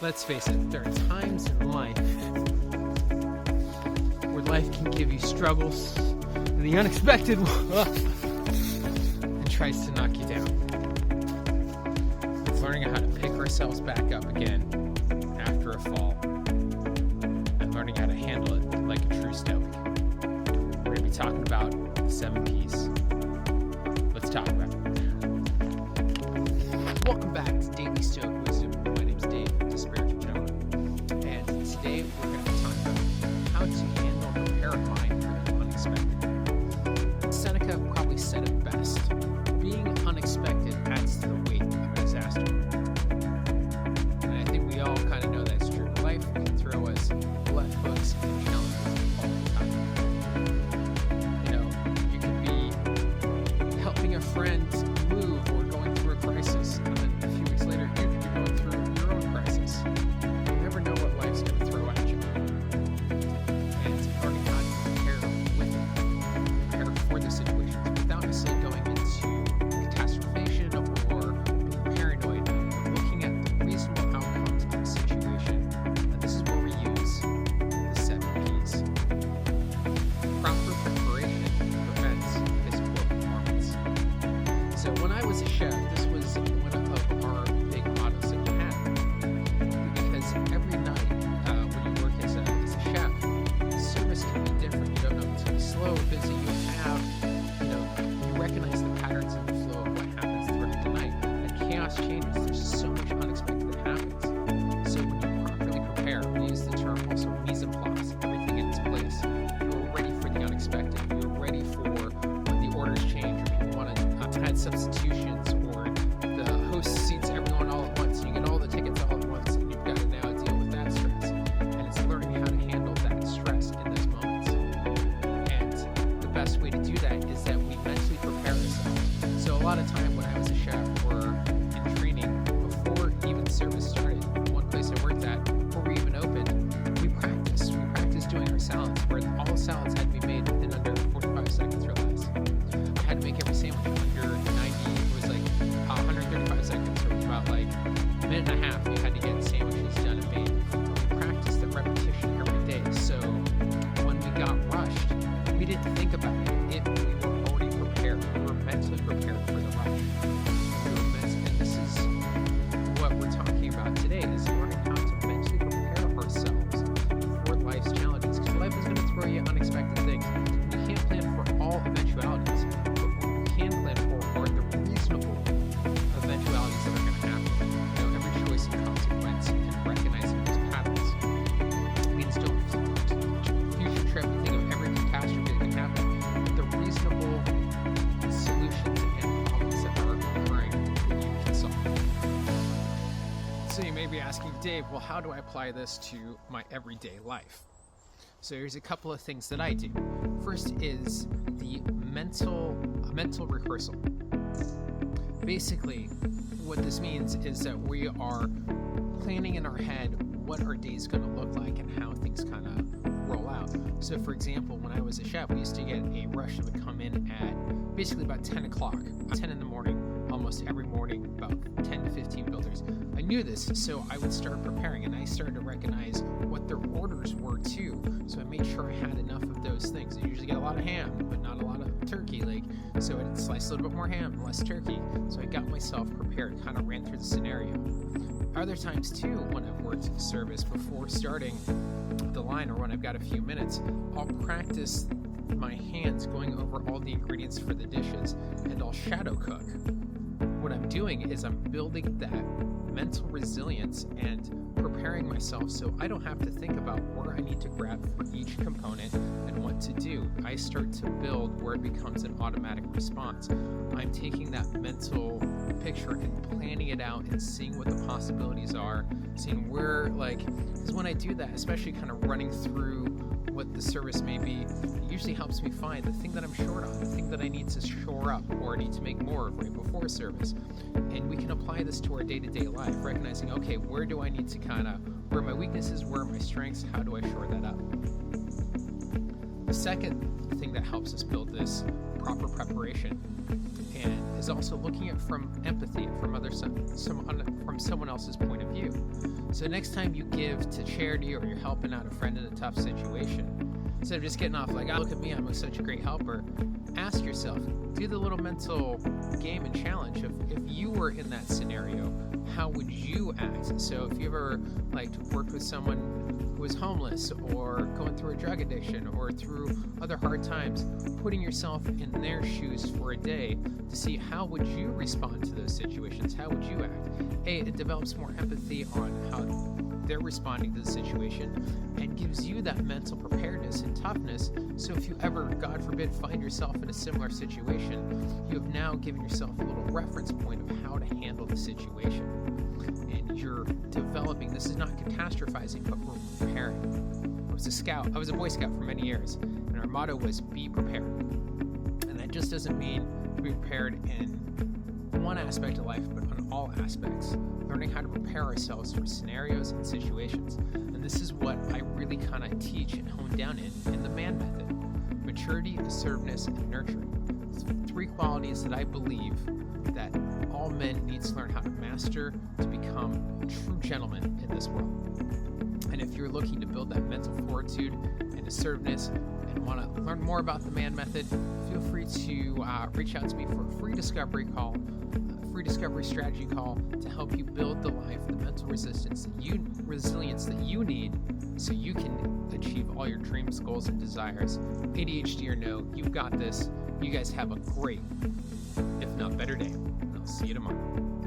Let's face it, there are times in life where life can give you struggles and the unexpected and tries to knock you down. It's learning how to pick ourselves back up again after a fall and learning how to handle it like a true Stoic. We're going to be talking about the 7 P's. Let's talk about it. Welcome back to Daily Stoic Wisdom. My name's Dave, the spiritual gentleman. And today we're going to talk about how to handle and prepare a mind for the unexpected. Seneca probably said it best. Being unexpected adds to the weight of a disaster. And I think we all kind of know that's true. Life can throw us left hooks and challenges all the time. You know, you could be helping a friend move or going through a crisis, and then a few weeks later, you could be going through your own crisis. You never know what life's going to throw at you. And learning how to prepare with it, prepare for the situations without necessarily going into catastrophization or being paranoid, but looking at the reasonable outcomes of the situation. And this is where we use the 7 P's. Proper preparation prevents piss poor performance. So when I was a chef, this was one of our big mottos that we had. Because every night when you work as a chef, service can be different. You don't know if it's going to be slow or busy. You recognize the patterns and the flow of what happens throughout the night. And chaos changes. There's so much unexpected that happens. So when you properly prepare, we use the term also mise en place, everything in its place. You're ready for the unexpected. You're ready for when the orders change, or people want to add substitutions, or the host seats everyone all at once, and you get all the tickets all at once, and you've got to now deal with that stress. And it's learning how to handle that stress in those moments. And the best way to do that is that we mentally prepare ourselves. So a lot of time when I was a chef or in training, before even service started, one place I worked at, before we even opened, we practiced. We practiced doing our salads, where all salads had to be made in under 45 seconds or less. I had to make every sandwich under 90, it was like 135 seconds, so it was about like a minute and a half. We had to get sandwiches done and made. We practiced the repetition every day. So when we got rushed, we didn't think about it. We were already prepared. We were mentally prepared for the rush. And this is what we're talking about today, is learning how to mentally prepare ourselves for life's challenges. Because life is going to throw you unexpected things. You can't plan for all eventualities, but what you can plan for are the reasonable eventualities that are going to happen. You know, every choice and consequence, and recognizing those patterns. We just don't future trip and think of every catastrophe that can happen. The reasonable solutions and problems that are occurring that you can solve. So you may be asking, Dave, well, how do I apply this to my everyday life? So here's a couple of things that I do. First is the mental rehearsal. Basically, what this means is that we are planning in our head what our day is going to look like and how things kind of roll out. So for example, when I was a chef, we used to get a rush that would come in at basically about 10 o'clock, 10 in the morning, almost every morning, about 10 to 15 builders. I knew this, so I would start preparing, and I started to recognize what their orders were too. So I made sure I had enough of those things. I usually get a lot of ham, but not a lot of turkey, so I'd slice a little bit more ham and less turkey. So I got myself prepared, kind of ran through the scenario. Other times too, when I've worked in service, before starting the line or when I've got a few minutes, I'll practice my hands going over all the ingredients for the dishes, and I'll shadow cook. What I'm doing is I'm building that mental resilience and preparing myself so I don't have to think about where I need to grab for each component and what to do. I start to build where it becomes an automatic response. I'm taking that mental picture and planning it out and seeing what the possibilities are, seeing where, because when I do that, especially kind of running through what the service may be, it usually helps me find the thing that I'm short on, the thing that I need to shore up or need to make more of right before service. And we can apply this to our day-to-day life, recognizing, okay, where do I need to where are my weaknesses, where are my strengths, how do I shore that up? The second thing that helps us build this proper preparation, and is also looking at from empathy from from someone else's point of view. So next time you give to charity or you're helping out a friend in a tough situation, instead of just getting off like, oh, look at me, I'm such a great helper, ask yourself, do the little mental game and challenge of, if you were in that scenario, how would you act? So if you ever worked with someone who was homeless or going through a drug addiction or through other hard times, putting yourself in their shoes for a day to see how would you respond to those situations, how would you act? It develops more empathy on how they're responding to the situation and gives you that mental preparedness and toughness. So if you ever, God forbid, find yourself in a similar situation, you have now given yourself a little reference point of how to handle the situation. And you're developing, this is not catastrophizing, but we're preparing. I was a scout, I was a Boy Scout for many years, and our motto was be prepared. And that just doesn't mean be prepared in one aspect of life, but on all aspects, learning how to prepare ourselves for scenarios and situations. And this is what I really kind of teach and hone down in the M.A.N method: maturity, assertiveness, and nurturing. It's 3 qualities that I believe that all men need to learn how to master to become true gentlemen in this world. And if you're looking to build that mental fortitude and assertiveness and want to learn more about the M.A.N method, feel free to reach out to me for a free discovery call, a free discovery strategy call to help you build the life, the mental resilience that you need so you can achieve all your dreams, goals, and desires. ADHD or no, you've got this. You guys have a great, if not better day. And I'll see you tomorrow.